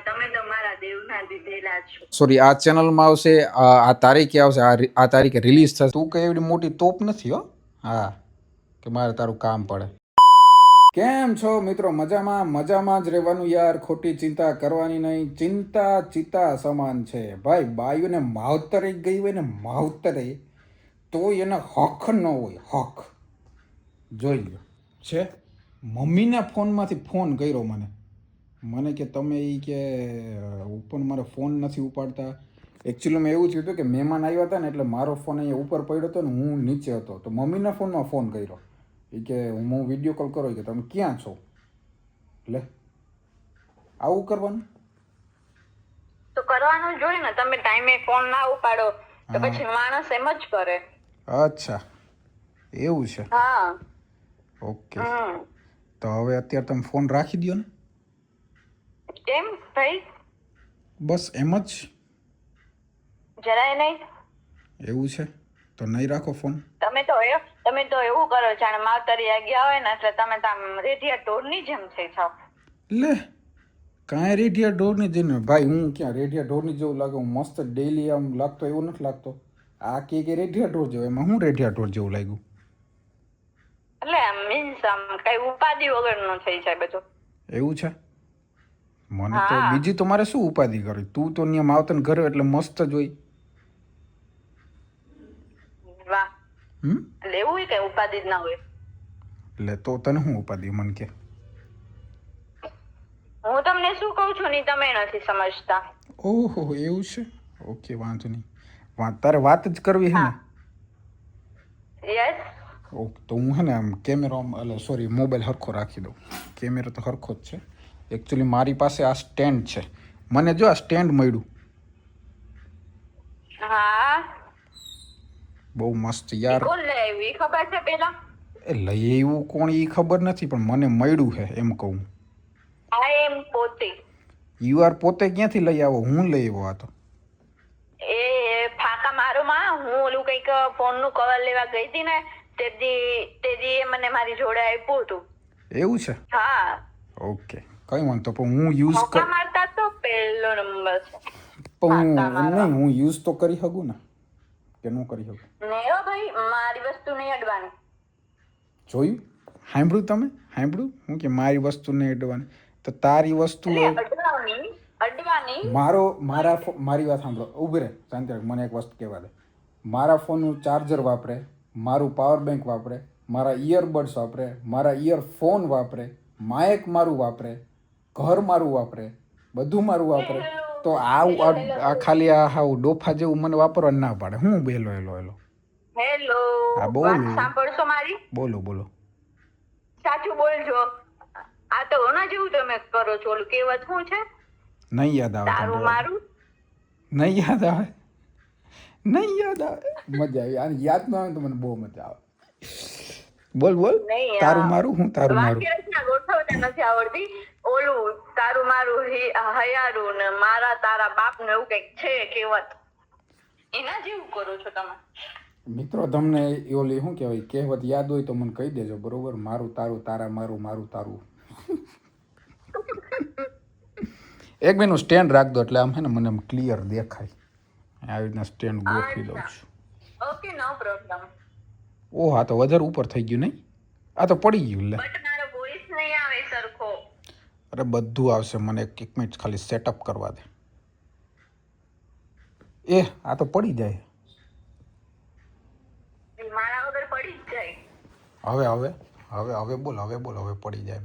તમે તો મારા દેવના દીધેલા છો. સોરી, આ ચેનલમાં આવશે, આ તારીખે આવશે, આ તારીખે રિલીઝ થશે. તું કઈ એવડી મોટી તોપ નથી હો. હા, કે મારે તારું કામ પડે. કેમ છો મિત્રો? મજામાં? મજામાં જ રહેવાનું યાર, ખોટી ચિંતા કરવાની નહીં. ચિંતા ચિતા સમાન છે ભાઈ. બાયુને માવતરે ગઈ હોય ને માવતરે, તો એને હક ન હોય. હક જોઈ લો છે. મમ્મીના ફોનમાંથી ફોન કર્યો મને કે તમે એ કે ઉપર મારો ફોન નથી ઉપાડતા. એકચ્યુઅલીમાં એવું થયું હતું કે મહેમાન આવ્યા હતા ને, એટલે મારો ફોન અહીંયા ઉપર પડ્યો હતો ને હું નીચે હતો, તો મમ્મીના ફોનમાં ફોન કર્યો. એ કે હું વિડીયો કોલ કરો કે તમે ક્યાં છો. એટલે આવું કરવાનું તો કરવાનું જોઈએ ને. તમે ટાઈમે ફોન ના ઉપાડો તો પછી માણસ એમ જ કરે. અચ્છા, એવું છે. હા, ઓકે. તો હવે અત્યારે તમે ફોન રાખી દો ને. કેમ ભાઈ? બસ એમ જ. જરાય નહીં. એવું છે તો નહીં રાખો ફોન. તમે તો એવું કરો જાણે માવતરી ગયા હોય ને, એટલે તમે તો રેડિયા ઢોરની જેમ થઈ જાવ. લે, કાંઈ રેડિયા ઢોરની જઈને ભાઈ, હું ક્યાં રેડિયા ઢોરની જેવું લાગે? હું મસ્ત ડેઈલી આમ લાગતો, એવું નથી લાગતો. આ કે રેડિયા ઢોર જેવું, એમાં હું રેડિયા ઢોર જેવું લાગ્યું? એટલે મીન્સ આમ કઈ ઉપાધિ વગરનું થઈ જાય બધું. એવું છે? મને તો બીજી તો મારે શું ઉપાધિ કરી? તું તો ત્યાં માવતન ઘરે એટલે મસ્ત જ હોય. વાહ. એટલે એવું કઈ ઉપાધિ જ ના હોય. એટલે તો તને શું ઉપાધિ મને કે? હું તમને શું કહું છું ને તમે નથી સમજતા. ઓહો, એવું છે. ઓકે, વાંધો નહીં. તારે વાત જ કરવી હે ને? યસ. ઓકે, તો હું હે ને આમ કેમેરો, એટલે સોરી, મોબાઈલ હરખો રાખી દઉં. કેમેરો તો હરખો જ છે. એકચ્યુઅલી મારી પાસે આ સ્ટેન્ડ છે. મને જો આ સ્ટેન્ડ મળ્યું. હા, બહુ મસ્ત યાર. કોણ લઈ આવ્યું ખબર છે પેલા? એ લઈ આવ્યું કોણ એ ખબર નથી, પણ મને મળ્યું છે એમ કહું. આઈ એમ પોતે. યુ આર પોતે ક્યાંથી લઈ આવો? હું લઈ આવ્યો આ તો. એ ફાકા મારો માં હું ઓલું કઈક ફોન નું કવર લેવા ગઈ હતી ને, તેદી મને મારી જોડે આપ્યું હતું. એવું છે? હા. ઓકે, કઈ વાંધો. પણ હું યુઝ ફાકા મારતા તો પહેલો નંબર છે. પણ નહીં, હું યુઝ તો કરી શકું ને, કે ન કરી શકું? નહીં ભાઈ, મારી વસ્તુ નહીં અડવાની. જોયું? સાંભળ્યું તમે? સાંભળ્યું હું કે મારી વસ્તુ નહીં અડવાની? તો તારી વસ્તુ અડવાની. મારી વાત સાંભળો. ઉભી રહે, શાંતિ રાખ. મને એક વસ્તુ કહેવા દે. મારા ફોનનું ચાર્જર વાપરે, મારું પાવર બેંક વાપરે, મારા ઇયરબડ્સ વાપરે, મારા ઇયરફોન વાપરે, માઇક મારું વાપરે, ઘર મારું વાપરે, બધું મારું વાપરે. તો આ ખાલી આ હાવ ડોફા જેવું મને વાપરવા ના પાડે. હું બેલો હેલો. હા, વાત સાંભળશો મારી? બોલો. સાચું બોલજો. આ તો ઓના જેવું તમે કરો છો. ઓલું કહેવત શું છે? નહીં યાદ આવે. તારું મારું. નહીં યાદ આવે. મજા આવી. આને યાદ ન આવે તો મને બહુ મજા આવે. બોલ. તારું મારું. હું તારું મારું. વાક્ય ગોઠવતા નથી આવડતી. ઓલું તારું મારું હયારું ને મારા તારા બાપ ને એવું કઈક છે કહેવત. એના જેવું કરો છો તમે. મિત્રો, તમને ઓલી શું કહેવાય કહેવત યાદ હોય તો મને કહી દેજો, બરોબર? મારું તારું, તારા મારું, મારું તારું. એક બેનું સ્ટેન્ડ રાખ દો એટલે આમ હે ને મને આમ ક્લિયર દેખાય. આવી રીતના સ્ટેન્ડ ગોઠવી દઉં છું. ઓકે, નો પ્રોબ્લેમ. ઓહ, આ તો વધારે ઉપર થઈ ગયું નહીં? આ તો પડી ગયું. લે, બટ મારો વોઇસ નહીં આવે સરખો. અરે બધું આવશે. મને એક મિનિટ ખાલી સેટઅપ કરવા દે. આ તો પડી જાય. મારા વગર પડી જ જાય. હવે બોલ. હવે પડી જાય.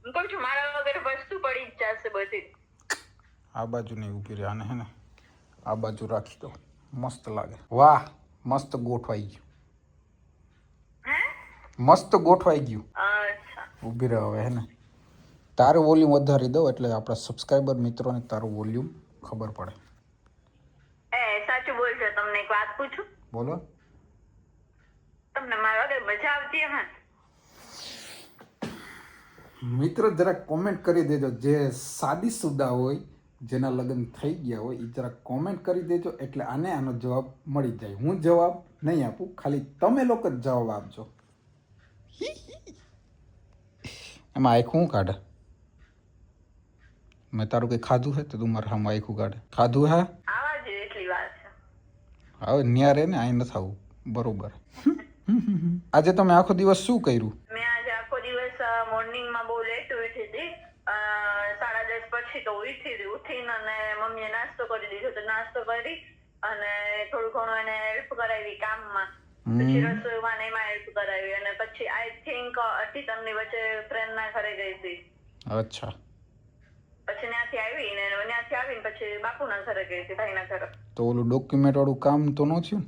હું કહું છું મારા વગર વસ્તુ પડી જ જશે બધી. આ બાજુ નહીં ઊભી રહે. આને હે ને આ બાજુ રાખી દો. મસ્ત લાગે. વાહ, મસ્ત ગોઠવાઈ ગયું. મસ્ત ગોઠવાઈ ગયું. ઊભી રહે હવે. હે ને તારું વોલ્યુમ વધારી દો એટલે આપણા સબસ્ક્રાઈબર મિત્રોને તારું વોલ્યુમ ખબર પડે. સાચું બોલજો. તમને એક વાત પૂછું? બોલો. તમને મારા વગર મજા આવતી હે? મિત્રો, જરાક કોમેન્ટ કરી દેજો. જે શાદીશુદા હોય, જેના લગ્ન થઈ ગયા હોય, એ જરાક કોમેન્ટ કરી દેજો. એટલે આનો જવાબ મળી જાય. હું જવાબ નહીં આપું, ખાલી તમે લોકો જ જવાબ આપજો. એમાં આખું કાઢે મેં તારું કંઈ ખાધું હે તો તું મારા હામાં આખું કાઢે ખાધું હે આવા જ એટલી વાર છે. હવે ન્યા રે ને અહીં નથી આવું બરોબર આજે તમે આખો દિવસ શું કર્યું મેં આજે આખો દિવસ મોર્નિંગમાં બહુ લેટ ઉઠી હતી. 10:30 પછી તો ઉઠીને અને મમ્મીએ નાસ્તો કરી દીધો તો નાસ્તો કરી અને થોડું ઘણું એને હેલ્પ કરાવી કામમાં. પછી રસોઈમાં ને એમાં હેલ્પ કરાવી અને પછી આઈ થિંક અઢી ત્રણની વચ્ચે ફ્રેન્ડના ઘરે ગઈ હતી. અચ્છા પછી ત્યાંથી આવીને પછી બાપુના ઘરે ગઈ હતી, ભાઈના ઘરે. તો ઓલું ડોક્યુમેન્ટ વાળું કામ તો ન થયું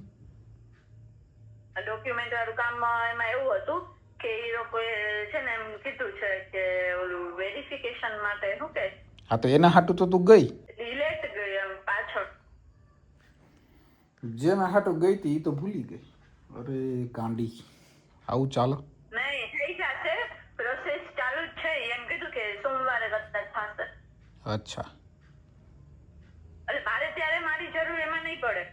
ડોક્યુમેન્ટ વાળું કામ એમાં એવું હતું કે એ લોકોએ છે ને એમ કીધું છે કે ઓલું વેરિફિકેશન માટે શું કે હા તો એના હાટું તો તું ગઈ રિલેટ ગઈ એમ પાછળ. જેના હાટું ગઈ હતી એ તો ભૂલી ગઈ અરે ગાંડી આવું ચાલો નહીં થઈ જશે, પ્રોસેસ ચાલુ જ છે. એમ કીધું કે સોમવારે કદાચ થશે. અચ્છા એટલે મારે ત્યારે મારી જરૂર એમાં નહીં પડે,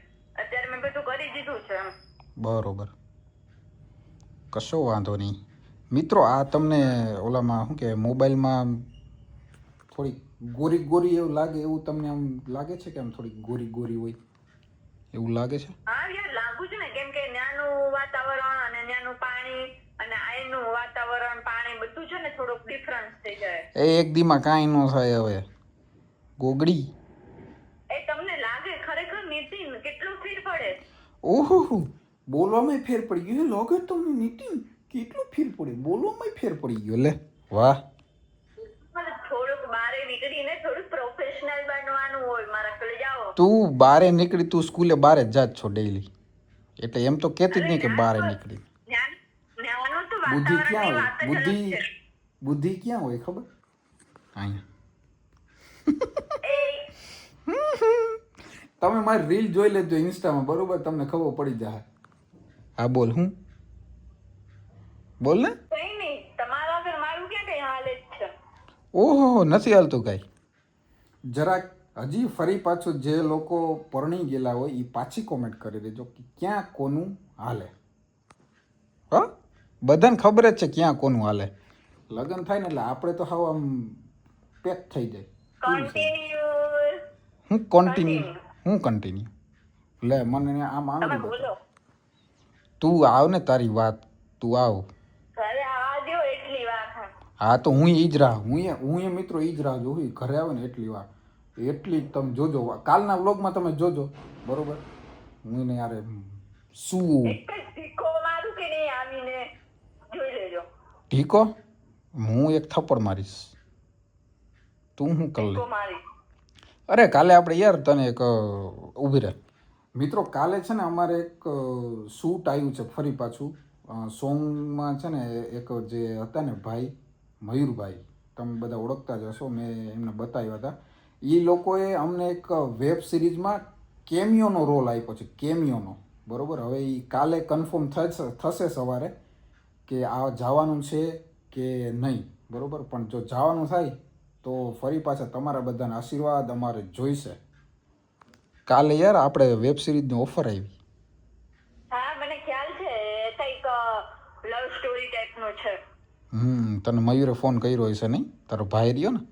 અત્યારે મેં બધું કરી દીધું છે એમ. બરોબર કશો વાંધો નહીં મિત્રો આ તમને ઓલામાં શું કે મોબાઈલમાં થોડી ગોરી ગોરી એવું લાગે એવું તમને આમ લાગે છે કે આમ થોડી ગોરી ગોરી હોય એવું લાગે છે હા યાર લાગુ છે ને, કેમ કે ત્યાંનું વાતાવરણ અને ત્યાંનું પાણી અને અહીંનું વાતાવરણ પાણી બધું છે ને થોડુંક ડિફરન્સ થઈ જાય. એ એક દીમાં કાંઈ ન થાય હવે ગોગડી એ તમને લાગે ખરેખર નીતિન કેટલું ફેર પડે? ઓહો બોલવામાં ફેર પડી ગયો લાગે તમને નીતિન કેટલું ફેર પડે બોલવામાં ફેર પડી ગયો લે વાહ થોડુંક બારે નીકળીને થોડુંક પ્રોફેશનલ બનવાનું હોય. મારા કલે જાઓ તું બારે નીકળી તું સ્કૂલે બારે જ જાત છો ડેઈલી એટલે એમ તો કહેતી જ નહીં કે બારે નીકળી જ્ઞાનનું તો બુદ્ધિ વાતાવરણની ક્યાં વાત જ હોય અલગ છે. બુદ્ધિ ક્યાં હોય ખબર અહીંયા તમે મારી રીલ જોઈ લેજો ઇન્સ્ટામાં બરોબર તમને ખબર પડી જાય હા બોલ હું બોલ ને કઈ નહીં, તમારા વગર મારું ક્યાં કઈ હાલે જ છે. ઓહો નથી હાલતું કાંઈ જરાક હજી ફરી પાછું જે લોકો પરણી ગયેલા હોય એ પાછી કોમેન્ટ કરી દેજો કે ક્યાં કોનું હાલે હ બધાને ખબર જ છે ક્યાં કોનું હાલે લગ્ન થાય ને એટલે આપણે તો હાવ આમ પેક થઈ જાય હું કન્ટિન્યુ લે મને આમ તમે આંગળી બોલો. તું આવ ને તારી વાત તું આવ ઘરે આવવા દો એટલી વાર. હા તો હું ઈ જ રાહ હું એ મિત્રો ઈ જ રાહ જોઉં ઘરે આવે ને એટલી વાર એટલી તમે જોજો કાલના વ્લોગમાં તમે જોજો બરોબર હું એને યાર શું એક જ ઢીકો મારું કે નહીં આવીને જોઈ લેજો. ઢીકો હું એક થપ્પડ મારીશ તું શું કર લે ઢીકો મારી અરે કાલે આપણે યાર તને એક ઊભી રહે મિત્રો કાલે છે ને અમારે એક શૂટ આવ્યું છે ફરી પાછું સોંગમાં છે ને એક જે હતા ને ભાઈ મયુરભાઈ તમે બધા ઓળખતા જ હશો મેં એમને બતાવ્યા હતા એ લોકોએ અમને એક વેબ સિરીઝમાં કેમિયોનો રોલ આપ્યો છે કેમિયોનો બરોબર હવે એ કાલે કન્ફર્મ થશે સવારે કે આ જવાનું છે કે નહીં બરોબર પણ જો જવાનું થાય તો ફરી પાછા તમારા બધાના આશીર્વાદ અમારે જોઈશે કાલે યાર આપણે વેબ સિરીઝની ઓફર આવી હા મને ખ્યાલ છે કંઈક લવ સ્ટોરી ટાઈપનું છે. તને મયુરે ફોન કર્યો હશે નહીં તારો ભાઈ રહ્યો ને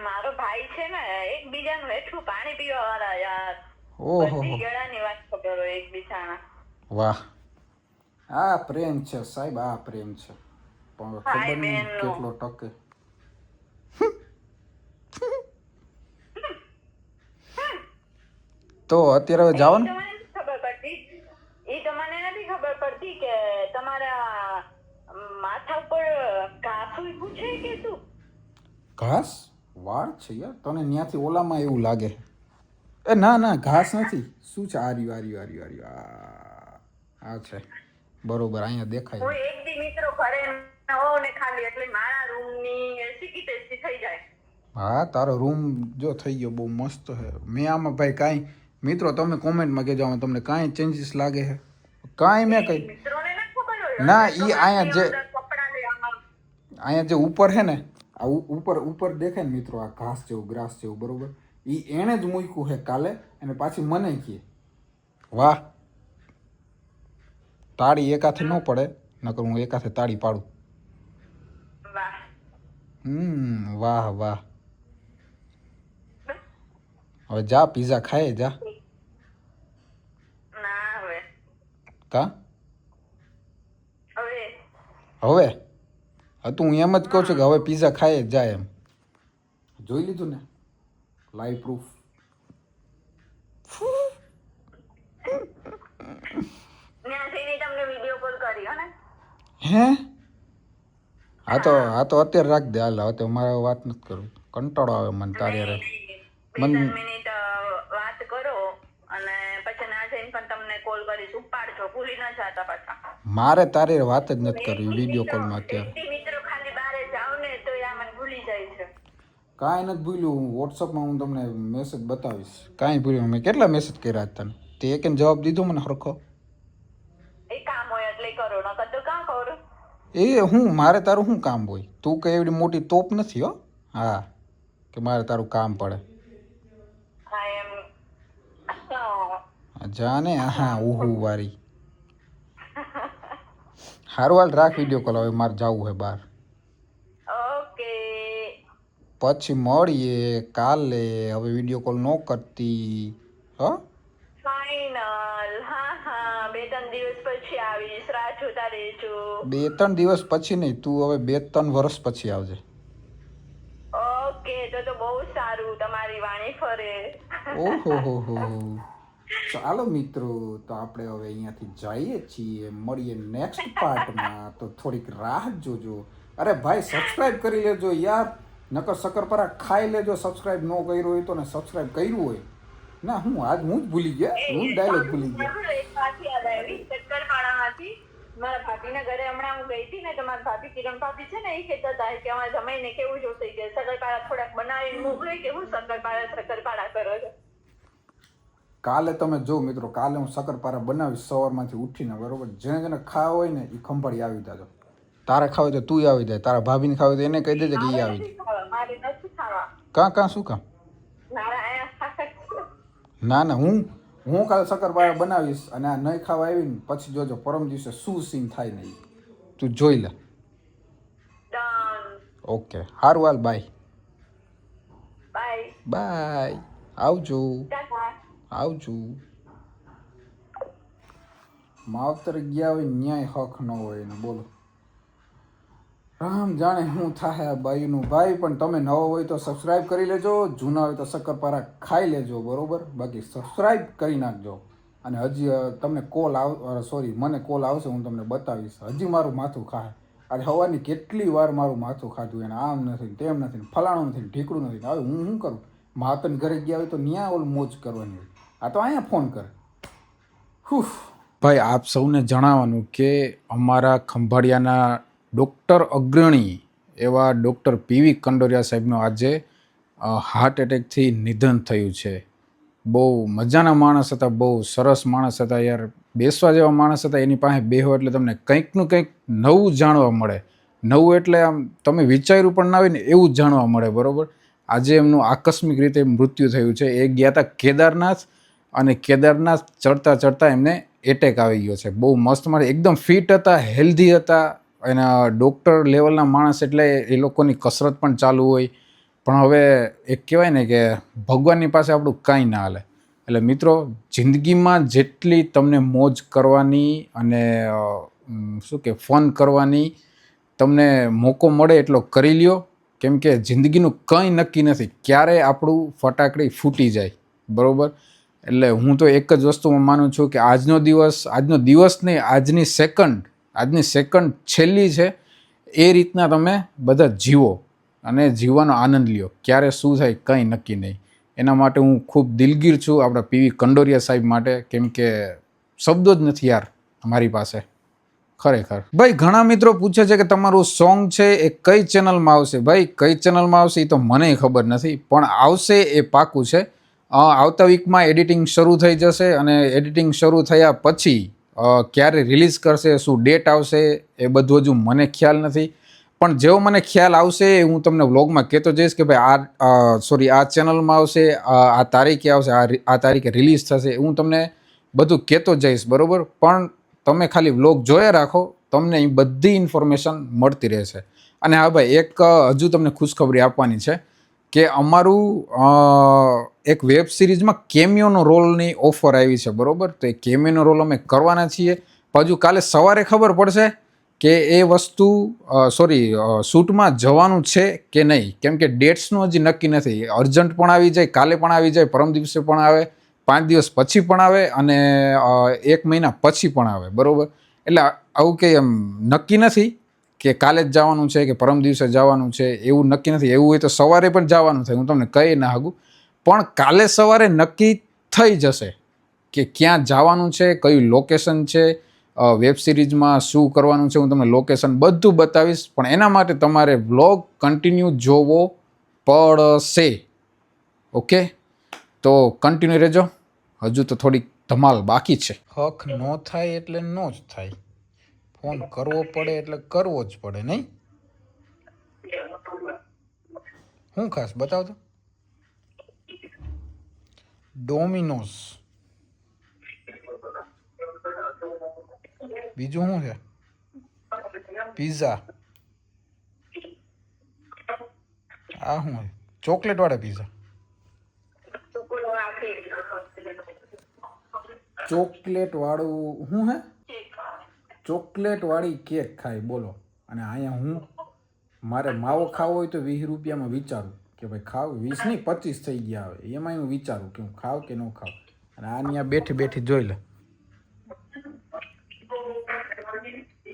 મારો ભાઈ છે ને એકબીજાનું એટલું પાણી પીવા વાળા યાર. ઓહો બધી ગળાની વાત ખબર હોય એકબીજાના. વાહ આ પ્રેમ છે સાહેબ આ પ્રેમ છે પણ ખબર નહીં કેટલો ટકે તો અત્યારે હવે જવાનું તો મને નથી ખબર પડતી કે તમારા માથા ઉપર ઘાસ ઉગ્યું છે કે શું? ઘાસ વાળ છે યાર તને ત્યાંથી ઓલામાં એવું લાગે એ ના ઘાસ નથી શું છે આર્યું આ છે બરોબર અહીંયા દેખાય હું એક દી મિત્રો ઘરે ન હોઉં ને ખાલી એટલે મારા રૂમની એસી ટેસ્ટી થઈ જાય. હા તારો રૂમ જો થઈ ગયો બહુ મસ્ત છે મેં આમાં ભાઈ કાંઈ મિત્રો તમે કોમેન્ટમાં કહેજો આમાં તમને કાંઈ ચેન્જીસ લાગે છે કાંઈ મેં કંઈ મિત્રોને ના ખબર હોય ના એ અહીંયા જે ઉપર છે ને આ ઉપર દેખાય ને મિત્રો આ ઘાસ જેવું ગ્રાસ જેવું બરોબર એ એણે જ મૂક્યું છે કાલે અને પાછી મને કહે વાહ તાળી એકાથે ન પડે નકર હું એકાથે તાળી પાડું વાહ હવે જા પીઝા ખાય જા. ના હવે કા હવે હવે તું એમ જ કહું છું કે હવે પીઝા ખાય જ જાય એમ. જોઈ લીધું ને લાઈવ પ્રૂફ. ત્યાં જઈને તમને વિડીયો કોલ કર્યો ને. હે હા તો અત્યારે રાખ દે. હાલ હવે મારે વાત નથી કરવી. કંટાળો આવે મને તારે રે. 2-3 મિનિટ વાત કરો અને પછી ના જઈને પણ તમને કોલ કરીશ. ઉપાડજો, ભૂલી ન જાતા પાછા. મારે તારી વાત જ નથી કરવી વિડીયો કોલમાં અત્યારે. મિત્રો ખાલી બારે જાવ ને તો આ મને ભૂલી જાય છે. કાંઈ નથી ભૂલ્યું. વોટ્સઅપમાં હું તમને મેસેજ બતાવીશ. કાંઈ ભૂલ્યું. મેં કેટલા મેસેજ કર્યા તને? તે એકને જવાબ દીધો મને હરખો? એ કામ હોય એટલે કરો, નકર તો કાં કરો. એ હું મારે તારું શું કામ હોય? તું કઈ એવડી મોટી તોપ નથી હો. હા કે મારે તારું કામ પડે. હા એમ જાને હા ઉહુ વારી. હારું હાલ રાખ વિડીયો કોલ. હવે મારે જવું હે બહાર. ઓકે પછી મળીએ કાલે. હવે વિડીયો કોલ ન કરતી હો. ફાઇનલ. હા હા 2-3 દિવસ પછી આવીશ. રાહ જોતા રહેજો. 2-3 દિવસ પછી નહીં, તું હવે 2-3 વર્ષ પછી આવજે. ઓકે તો બહુ સારું. તમારી વાણી ફરે. ઓહો હો. ચાલો મિત્રો, તો આપણે હવે અહીંયાથી જઈએ છીએ. મળીએ નેક્સ્ટ પાર્ટમાં. તો થોડીક રાહ જોજો. અરે ભાઈ સબસ્ક્રાઇબ કરી લેજો યાર. નકર શક્કરપારા ખાઈ લેજો. સબસ્ક્રાઇબ ન કર્યું હોય તો ને સબસ્ક્રાઇબ કર્યું હોય ના. હું જ ભૂલી ગયા. હું ડાયલોગ ભૂલી ગયા. એક વાત યાદ આવી શક્કરપારામાંથી. મારા ભાભીના ઘરે હમણાં હું ગઈ હતી ને તો મારા ભાભી કિરણ ભાભી છે ને એ કહેતા હતા કે અમારા જમાઈને કેવું જોશે કે શક્કરપારા થોડાક બનાવીને મોકલે કે હું શક્કરપારા કરો છો. કાલે તમે જો મિત્રો, કાલે હું શક્કરપારા બનાવીશ સવારમાંથી ઉઠીને. બરોબર, જેને જેને ખાવા હોય ને એ ખંભાળી આવી જાજો. તારે ખાવ તો તું આવી જાય. તારા ભાભીને ખાવ તો એને કહી દેજે કે એ આવી જાય. મારે નથી ખાવા. કાં શું કામ? મારા અહીંયા ના હું કાલે શક્કરપારા બનાવીશ અને આ નહીં ખાવા આવીને પછી જોજો પરમ દિવસે શું સીન થાય નહીં. તું જોઈ લે. ડન. ઓકે સારું હાલ. Bye bye. બાય. આવજો. ટાટા. આવજો. માવતર ગયા હોય ન્યાય હક ન હોય ને બોલો. રામ જાણે શું થાય આ બાઈનું. ભાઈ પણ તમે નવો હોય તો સબસ્ક્રાઇબ કરી લેજો. જૂના હોય તો શક્કરપારા ખાઈ લેજો. બરોબર, બાકી સબસ્ક્રાઇબ કરી નાખજો. અને હજી તમને મને કોલ આવશે. હું તમને બતાવીશ. હજી મારું માથું ખાય. આજે સવારની કેટલી વાર મારું માથું ખાધું એને. આમ નથી તેમ નથી, ફલાણું નથી, ઢીકડું નથી. હવે હું શું કરું? માતન ઘરે ગયા હોય તો ન્યા ઓલ મોજ કરવાની હોય. આ તો અહીંયા ફોન કરે. ભાઈ આપ સૌને જણાવવાનું કે અમારા ખંભાળિયાના ડૉક્ટર અગ્રણી એવા ડૉક્ટર પીવી કંડોરિયા સાહેબનું આજે હાર્ટ એટેકથી નિધન થયું છે. બહુ મજાના માણસ હતા, બહુ સરસ માણસ હતા યાર. બેસવા જેવા માણસ હતા. એની પાસે બેહો એટલે તમને કંઈકનું કંઈક નવું જાણવા મળે. નવું એટલે આમ તમે વિચાર્યું પણ ના હોય ને એવું જ જાણવા મળે. બરાબર, આજે એમનું આકસ્મિક રીતે મૃત્યુ થયું છે. એ ગયા હતા કેદારનાથ અને કેદારનાથ ચડતા એમને એટેક આવી ગયો છે. બહુ મસ્ત મારે એકદમ ફિટ હતા, હેલ્ધી હતા. એના ડૉક્ટર લેવલના માણસ એટલે એ લોકોની કસરત પણ ચાલુ હોય. પણ હવે એક કહેવાય ને કે ભગવાનની પાસે આપણું કાંઈ ના હાલે. એટલે મિત્રો, જિંદગીમાં જેટલી તમને મોજ કરવાની અને શું કે ફન કરવાની તમને મોકો મળે એટલો કરી લ્યો. કેમ કે જિંદગીનું કંઈ નક્કી નથી, ક્યારે આપણું ફટાકડી ફૂટી જાય. બરાબર, એટલે હું તો એક જ વસ્તુમાં માનું છું કે આજનો દિવસ નહીં, આજની સેકન્ડ છેલ્લી છે. એ રીતના તમે બધા જીવો અને જીવવાનો આનંદ લ્યો. ક્યારે શું થાય કંઈ નક્કી નહીં. એના માટે હું ખૂબ દિલગીર છું આપણા પીવી કંડોરિયા સાહેબ માટે. કેમ કે શબ્દો જ નથી યાર અમારી પાસે ખરેખર. ભાઈ ઘણા મિત્રો પૂછે છે કે તમારું સોંગ છે એ કઈ ચેનલમાં આવશે. ભાઈ કઈ ચેનલમાં આવશે એ તો મને ખબર નથી, પણ આવશે એ પાકું છે. આવતા વીકમાં એડિટિંગ શરૂ થઈ જશે અને એડિટિંગ શરૂ થયા પછી ક્યારે રિલીઝ કરશે, શું ડેટ આવશે એ બધું હજુ મને ખ્યાલ નથી. પણ જેવો મને ખ્યાલ આવશે એ હું તમને વ્લોગમાં કહેતો જઈશ કે ભાઈ આ ચેનલમાં આવશે, આ તારીખે આવશે, આ તારીખે રિલીઝ થશે. હું તમને બધું કહેતો જઈશ. બરાબર, પણ તમે ખાલી વ્લોગ જોયા રાખો, તમને એ બધી ઇન્ફોર્મેશન મળતી રહેશે. અને હા ભાઈ, એક હજુ તમને ખુશખબરી આપવાની છે કે અમારું એક વેબ સિરીઝમાં કેમિયોનો રોલની ઓફર આવી છે, બરોબર? તો એ કેમિયોનો રોલ અમે કરવાના છીએ. હજુ કાલે સવારે ખબર પડશે કે એ વસ્તુ શૂટમાં જવાનું છે કે નહીં, કેમ કે ડેટ્સનું હજી નક્કી નથી. અર્જન્ટ પણ આવી જાય, કાલે પણ આવી જાય, પરમ દિવસે પણ આવે, 5 દિવસ પછી પણ આવે અને 1 મહિના પછી પણ આવે, બરોબર? એટલે આવું કંઈ એમ નક્કી નથી કે કાલે જ જવાનું છે કે પરમ દિવસે જવાનું છે, એવું નક્કી નથી. એવું હોય તો સવારે પણ જવાનું થાય, હું તમને કહી ના શકું. પણ કાલે સવારે નક્કી થઈ જશે કે ક્યાં જવાનું છે, કયું લોકેશન છે, વેબ સિરીઝમાં શું કરવાનું છે. હું તમને લોકેશન બધું બતાવીશ, પણ એના માટે તમારે વ્લોગ કન્ટિન્યુ જોવો પડશે. ઓકે, તો કન્ટિન્યુ રહેજો, હજુ તો થોડીક ધમાલ બાકી છે. હક નો થાય એટલે નો જ થાય, ફોન કરવો પડે એટલે કરવો જ પડે, નહીં? શું ખાસ બતાવ તો. ડોમિનોઝ, બીજું શું છે? પિઝા, આ શું છે? ચોકલેટ વાળા પિઝા, ચોકલેટ વાળું શું હે? ચોકલેટ વાળી કેક ખાય, બોલો. અને અહીંયા હું મારે માવો ખાવો હોય તો 20 રૂપિયામાં વિચારું કે ભાઈ ખાવ. 20 નહીં 25 થઈ ગયા હવે, એમાં હું વિચારું કે હું ખાવ કે ન ખાવ. અને આ ત્યાં બેઠી બેઠી જોઈ લે.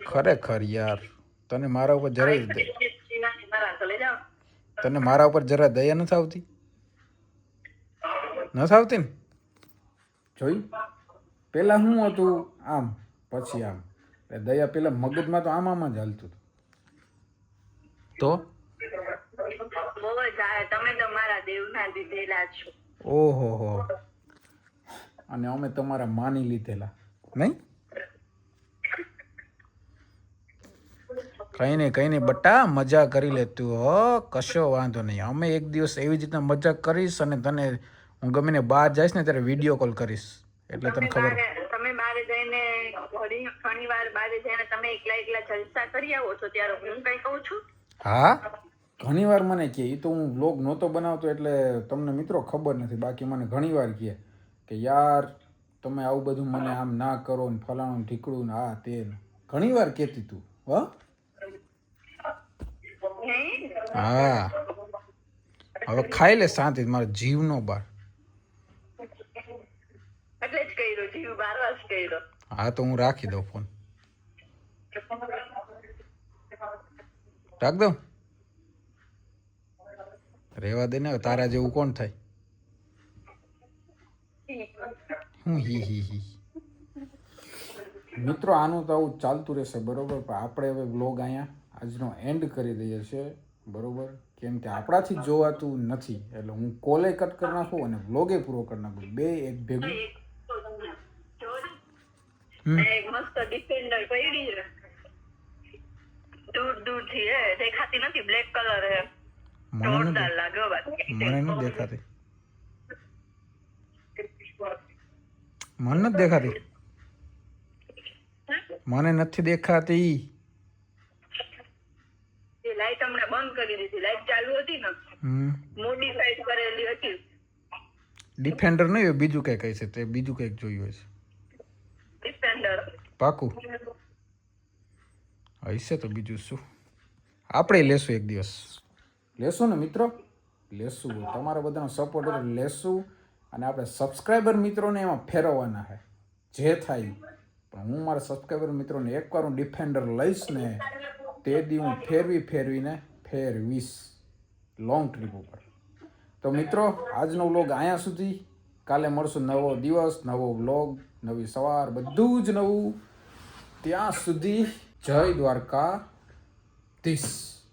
ખરેખર યાર, તને મારા ઉપર જરા દયા નથી આવતી? નથી આવતી ને? જોઈ, પેલા શું હતું આમ, પછી આમ. દયા પેલા મગજમાં તો આમ જ હાલતું હતું. તો તમે તો મારા દેવના દીધેલા છો. ઓહો હો, અને અમે તમારા માની લીધેલા, નહીં? કઈ નહીં બટા, મજા કરી લે તું. હો, કશો વાંધો નહીં. અમે એક દિવસ એવી જ રીતના મજા કરીશ અને તને હું ગમીને બહાર જઈશ ને ત્યારે વિડીયો કોલ કરીશ, એટલે તને ખબર. તમે બારે જઈને ઘણીવાર બારે જઈને તમે એકલા જલસા કરી આવો છો ત્યારે હું કઈ કહું છું? હા, ઘણીવાર મને કહે. એ તો હું વ્લોગ નહોતો બનાવતો એટલે તમને મિત્રો ખબર નથી. બાકી મને ઘણીવાર કહે કે યાર તમે આવું બધું મને આમ ના કરો ને ફલાણું ઢીકડું ને આ તે. ઘણીવાર કહેતી તું. હા હા, હવે ખાઈ લે શાંતિ, મારો જીવનો બાર. એટલે જ કર્યો, જીવ બારવા જ કર્યો. હા, તો હું રાખી દઉં ફોન. રાખ દઉં? રેવા દે ને, તારા જેવું કોણ થાય? હું હી મિત્રો, આનું તો આવું ચાલતું રહેશે, બરોબર? પણ આપણે હવે વ્લોગ અહીંયા આજનો એન્ડ કરી દઈએ છીએ, બરોબર? કેમ કે આપણાથી જોવાતું નથી, એટલે હું કોલે કટ કરી નાખું અને વ્લોગે પૂરો કરી નાખું, બે એક ભેગું. મસ્ત ડિફેન્ડર પડી છે, દૂર થી દેખાતી નથી, બ્લેક કલર હે. જોરદાર લાગ્યો. મને નથી દેખાતી, મને નથી દેખાતી, મને નથી દેખાતી. લાઈટ હમણાં બંધ કરી દીધી. લાઈટ ચાલુ હતી ને, મોડિફાઈડ કરેલી હતી. ડિફેન્ડર નહીં હોય, બીજું કઈ કહે છે તે, બીજું કઈક જોયું હશે. ડિફેન્ડર પાકું હશે તો બીજું શું, આપણે લેશું એક દિવસ. લેશું ને મિત્રો, લેશું. તમારા બધાનો સપોર્ટ એટલે લેશું. અને આપણે સબસ્ક્રાઈબર મિત્રોને એમાં ફેરવવાના છે, જે થાય. પણ હું મારા સબસ્ક્રાઈબર મિત્રોને એકવાર હું ડિફેન્ડર લઈશ ને તે દી હું ફેરવીને ફેરવીશ લોંગ ટ્રીપ ઉપર. તો મિત્રો, આજનો વ્લોગ અહીંયા સુધી. કાલે મળશું નવો દિવસ, નવો વ્લોગ, નવી સવાર, બધું જ નવું. ત્યાં સુધી જય દ્વારકાધીશ.